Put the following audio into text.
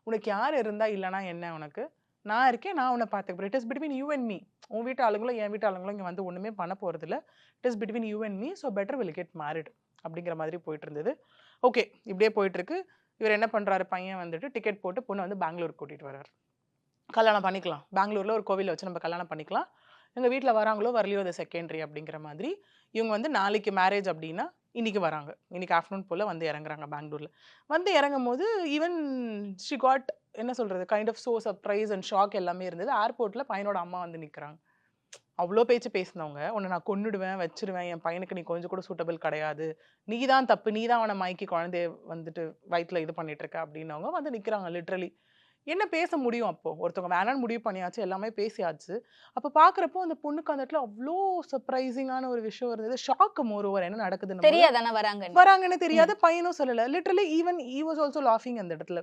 உனக்கு யார் இருந்தா இல்லைனா என்ன உனக்கு, நான் இருக்கேன், நான் உன்னை பார்த்துக்கிறேன். It is between you and me. உன் வீட்டு ஆளுங்களும் என் வீட்டு ஆளுங்களும் இங்கே வந்து ஒன்றுமே பண்ண போகிறதில்ல. It is between you and me. So better will get married அப்படிங்கிற மாதிரி போயிட்டு இருந்தது. ஓகே, இப்படியே போயிட்டு இருக்கு. இவர் என்ன பண்றாரு, பையன் வந்துட்டு டிக்கெட் போட்டு பொண்ணு வந்து பெங்களூருக்கு கூட்டிட்டு வர்றாரு. கல்யாணம் பண்ணிக்கலாம், பெங்களூர்ல ஒரு கோவில்ல வச்சு நம்ம கல்யாணம் பண்ணிக்கலாம். எங்க வீட்ல வராங்களோ வரலையோ அது செகண்டரி அப்படிங்கிற மாதிரி. இவங்க வந்து நாளைக்கு மேரேஜ் அப்படின்னா, இன்னைக்கு வராங்க. இன்னைக்கு ஆஃப்டர்நூன் போல வந்து இறங்குறாங்க பெங்களூர்ல. வந்து இறங்கும்போது ஈவன் ஷி காட், என்ன சொல்றது, kind of so surprise and shock எல்லாமே இருந்தது. ஏர்போர்ட்ல பையனோட அம்மா வந்து நிக்கிறாங்க. அவ்ளோ பேச்சு பேசினவங்க, "உன்ன நான் கொன்னுடுவேன், வச்சுருவேன். என் பையனுக்கு நீ கொஞ்சம் கூட சூட்டபிள் கிடையாது. நீ தான் தப்பு. நீ தான் அவன மயக்கி குழந்தைய வந்துட்டு வயித்துல இது பண்ணிட்டு இருக்க" அப்படின்னவங்க வந்து நிக்கிறாங்க லிட்டரலி. என்ன பேச முடியும் அப்போ? ஒருத்தவங்க வேணான்னு முடிவு பண்ணியாச்சு. எல்லாமே பேசியாச்சு. அப்ப பார்க்குறப்போ அந்த பொண்ணுக்கு அந்த இடத்துல அவ்ளோ சர்ப்ரைசிங்கான ஒரு விஷயம் இருந்தது. ஷாக் மோர் ஓவர் என்ன நடக்குதுன்னும்போது. தெரியாது ஆனா வராங்கன்னு. வராங்கன்னு ம். தெரியாது. பையனும் சொல்லல. Literally even he was also லாஃபிங் அந்த இடத்துல.